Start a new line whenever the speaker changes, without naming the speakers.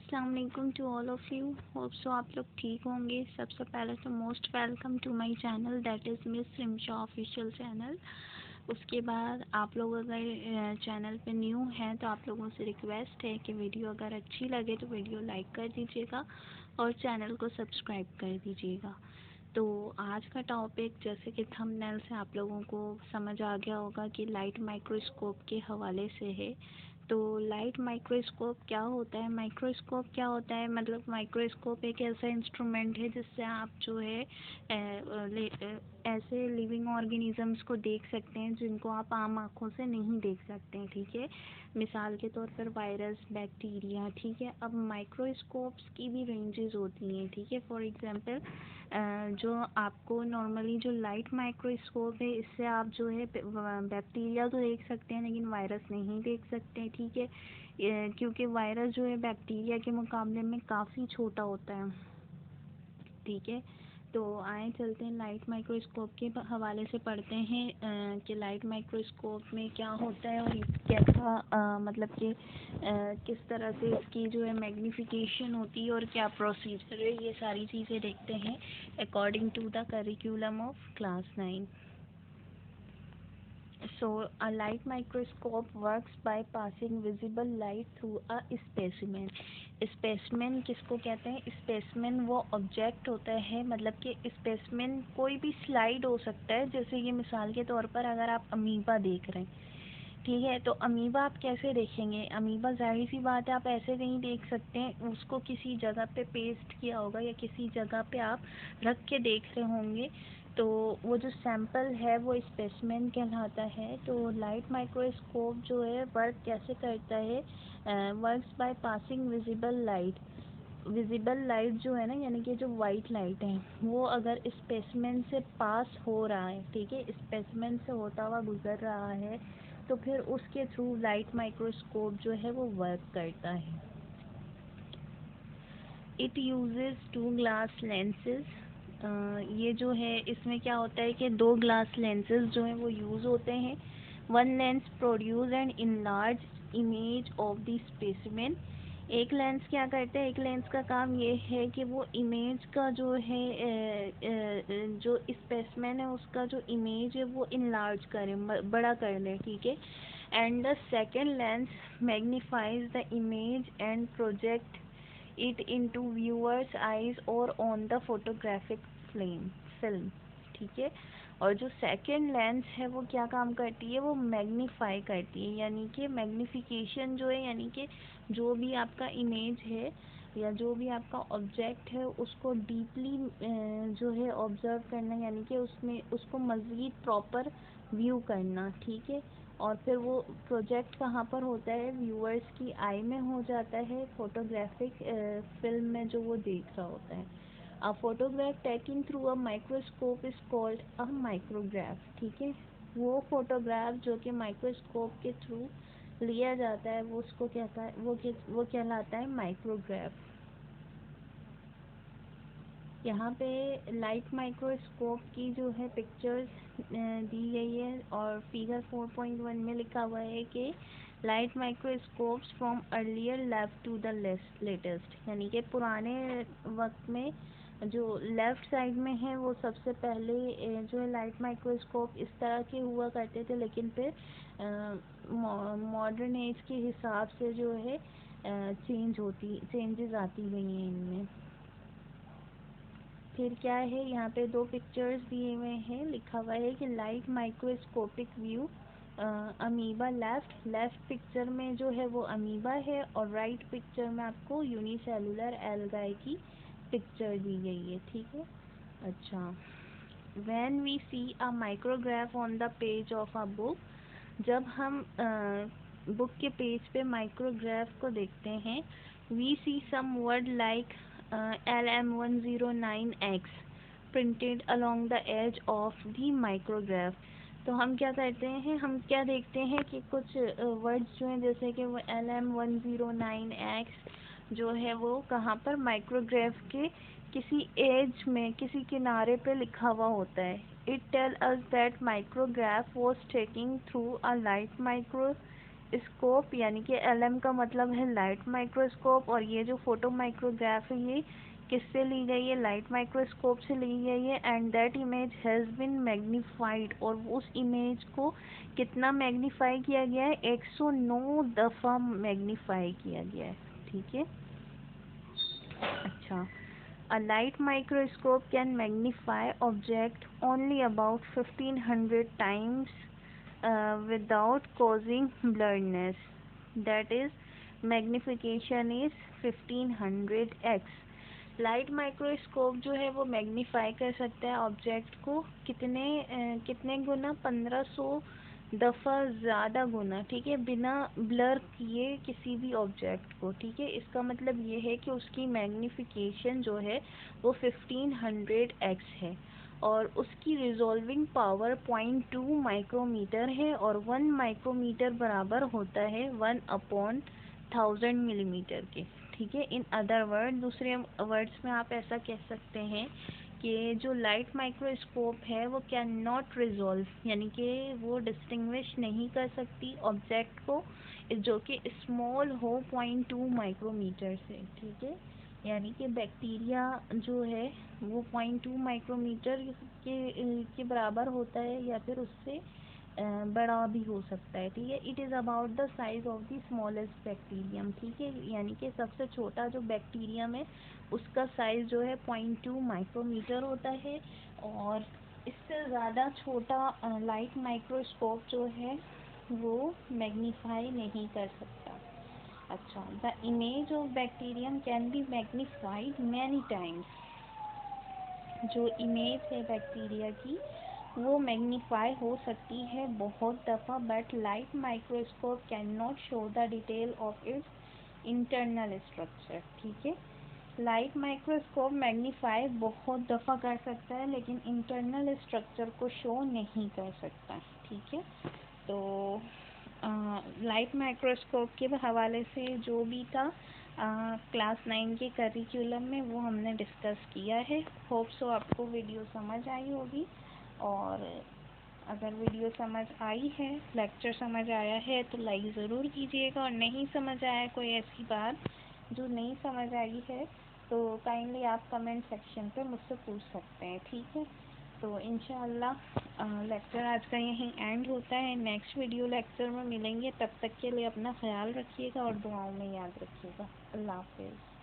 अस्सलाम वालेकुम to all of you. Hope so आप लोग ठीक होंगे। सबसे पहले तो most welcome to my channel that is Miss Rimsha official channel. उसके बाद आप लोग अगर चैनल पे न्यू हैं तो आप लोगों से रिक्वेस्ट है कि वीडियो अगर अच्छी लगे तो वीडियो लाइक कर दीजिएगा और चैनल को सब्सक्राइब कर दीजिएगा। तो आज का टॉपिक जैसे कि थंबनेल से आप लोगों को समझ आ गया होगा कि लाइट माइक्रोस्कोप के हवाले से है। तो लाइट माइक्रोस्कोप क्या होता है? माइक्रोस्कोप क्या होता है? मतलब माइक्रोस्कोप एक ऐसा इंस्ट्रूमेंट है जिससे आप जो है ऐसे लिविंग ऑर्गेनिजम्स को देख सकते हैं जिनको आप आम आँखों से नहीं देख सकते हैं। ठीक है, मिसाल के तौर पर वायरस, बैक्टीरिया। ठीक है, अब माइक्रोस्कोप्स की भी रेंजेस होती हैं। ठीक है, फॉर एग्जांपल जो आपको नॉर्मली जो लाइट माइक्रोस्कोप है इससे आप जो है बैक्टीरिया तो देख सकते हैं लेकिन वायरस नहीं देख सकते। ठीक है, क्योंकि वायरस जो है बैक्टीरिया के मुकाबले में काफ़ी छोटा होता है। ठीक है, तो आए चलते हैं लाइट माइक्रोस्कोप के हवाले से पढ़ते हैं कि लाइट माइक्रोस्कोप में क्या होता है और कैसा मतलब कि किस तरह से इसकी जो है मैग्नीफिकेशन होती है और क्या प्रोसीजर है, ये सारी चीज़ें देखते हैं according to the curriculum of class 9। So, a light microscope works by passing visible light through a specimen. Specimen किसको कहते हैं? स्पेसिमेन वो ऑब्जेक्ट होता है, मतलब कि स्पेसिमेन कोई भी स्लाइड हो सकता है। जैसे ये मिसाल के तौर पर अगर आप अमीबा देख रहे हैं, ठीक है, तो अमीबा आप कैसे देखेंगे? अमीबा जाहिर सी बात है आप ऐसे नहीं देख सकते हैं, उसको किसी जगह पे पेस्ट किया होगा या किसी जगह पे आप रख के देख रहे होंगे, तो वो जो सैंपल है वो स्पेसिमेन कहलाता है। तो लाइट माइक्रोस्कोप जो है वर्क कैसे करता है? Works by passing visible light. Visible light जो है ना, यानी कि जो वाइट लाइट है, वो अगर स्पेसिमेन से पास हो रहा है, ठीक है, स्पेसिमेन से होता हुआ गुजर रहा है, तो फिर उसके थ्रू लाइट माइक्रोस्कोप जो है वो वर्क करता है। It uses 2 glass lenses. ये जो है इसमें क्या होता है कि 2 ग्लास लेंसेज जो हैं वो यूज़ होते हैं। One lens produce and enlarge image of the specimen. एक लेंस क्या करता है? एक लेंस का काम ये है कि वो इमेज का जो है जो स्पेसिमेन है उसका जो इमेज है वो इनलार्ज करे, बड़ा कर ले। ठीक है, and the second lens magnifies the image and project it into viewers eyes और on the photographic film। ठीक है, और जो सेकेंड लेंस है वो क्या काम करती है? वो मैग्नीफाई करती है, यानी कि मैग्नीफिकेशन जो है, यानी कि जो भी आपका इमेज है या जो भी आपका ऑब्जेक्ट है उसको डीपली जो है ऑब्जर्व करना, यानी कि उसमें उसको मज़ीद प्रॉपर व्यू करना। ठीक है, और फिर वो प्रोजेक्ट कहाँ पर होता है? व्यूअर्स की आई में हो जाता है, फोटोग्राफिक फिल्म में जो वो देख रहा होता है। A photograph taking through a microscope is called a micrograph. ठीक है, वो फोटोग्राफ जो कि माइक्रोस्कोप के थ्रू लिया जाता है वो उसको कहता है, वो कहलाता है माइक्रोग्राफ। यहाँ पे लाइट माइक्रोस्कोप की जो है पिक्चर्स दी गई है और फिगर 4.1 में लिखा हुआ है कि light microscopes from earlier left to the latest, यानी कि पुराने वक्त में जो लेफ़्ट साइड में है वो सबसे पहले जो है लाइट माइक्रोस्कोप इस तरह के हुआ करते थे, लेकिन फिर मॉडर्न एज के हिसाब से जो है चेंजेस आती गई हैं इनमें। फिर क्या है, यहाँ पे 2 पिक्चर्स दिए हुए हैं, लिखा हुआ है कि light microscopic view amoeba. Left picture में जो है वो अमीबा है और राइट पिक्चर में आपको यूनिसेलुलर एल्गाई की पिक्चर दी गई है। ठीक है, अच्छा, when we see a micrograph on the page of a book, जब हम बुक के पेज पे माइक्रोग्राफ को देखते हैं, we see some word like LM109X printed along the edge of the micrograph. तो हम क्या करते हैं, हम क्या देखते हैं कि कुछ वर्ड्स जो हैं जैसे कि वो LM109X जो है वो कहाँ पर माइक्रोग्राफ के किसी एज में, किसी किनारे पे लिखा हुआ होता है। It tell us that micrograph was taking through a light microscope यानी कि LM का मतलब है लाइट माइक्रोस्कोप, और ये जो फोटो माइक्रोग्राफ है ये किससे ली गई है? लाइट माइक्रोस्कोप से ली गई है। And that image has been magnified, और उस इमेज को कितना मैग्नीफाई किया गया है? 109 दफ़ा मैग्नीफाई किया गया है। ठीक है। अच्छा, a light microscope can magnify object only about 1500 times without causing blurriness. That is, magnification is 1500x. Light microscope जो है वो मैग्नीफाई कर सकता है ऑब्जेक्ट को कितने गुना? 1500 दफ़ा ज़्यादा गुना। ठीक है, बिना ब्लर किए किसी भी ऑब्जेक्ट को। ठीक है, इसका मतलब ये है कि उसकी मैग्नीफिकेशन जो है वो 1500x है, और उसकी रिजॉल्विंग पावर 0.2 माइक्रोमीटर है, और 1 माइक्रोमीटर बराबर होता है 1/1000 मिलीमीटर के। ठीक है, इन अदर वर्ड, दूसरे वर्ड्स में आप ऐसा कह सकते हैं कि जो लाइट माइक्रोस्कोप है वो कैन नॉट रिजॉल्व, यानी कि वो डिस्टिंग्विश नहीं कर सकती ऑब्जेक्ट को जो कि स्मॉल हो 0.2 माइक्रोमीटर से। ठीक है, यानी कि बैक्टीरिया जो है वो 0.2 माइक्रोमीटर के बराबर होता है, या फिर उससे बड़ा भी हो सकता है। ठीक है, it is about the size of the smallest bacterium. ठीक है, यानी कि सबसे छोटा जो बैक्टीरियम है उसका साइज़ जो है 0.2 माइक्रोमीटर होता है, और इससे ज़्यादा छोटा लाइट माइक्रोस्कोप जो है वो मैग्नीफाई नहीं कर सकता। अच्छा, the image of bacterium can be magnified many times. जो इमेज है बैक्टीरिया की वो मैग्नीफाई हो सकती है बहुत दफ़ा, but light microscope can not show the detail of its internal structure. ठीक है, लाइट माइक्रोस्कोप मैग्नीफाई बहुत दफ़ा कर सकता है लेकिन इंटरनल स्ट्रक्चर को शो नहीं कर सकता। ठीक है, तो लाइट माइक्रोस्कोप के हवाले से जो भी था क्लास 9 के करिकुलम में वो हमने डिस्कस किया है। होप सो आपको वीडियो समझ आई होगी, और अगर वीडियो समझ आई है, लेक्चर समझ आया है तो लाइक ज़रूर कीजिएगा, और नहीं समझ आया कोई ऐसी बात जो नहीं समझ आई है तो काइंडली आप कमेंट सेक्शन पे मुझसे पूछ सकते हैं। ठीक है, तो इंशाअल्लाह लेक्चर आज का यहीं एंड होता है। नेक्स्ट वीडियो लेक्चर में मिलेंगे, तब तक के लिए अपना ख्याल रखिएगा और दुआओं में याद रखिएगा। अल्लाह हाफ़िज़।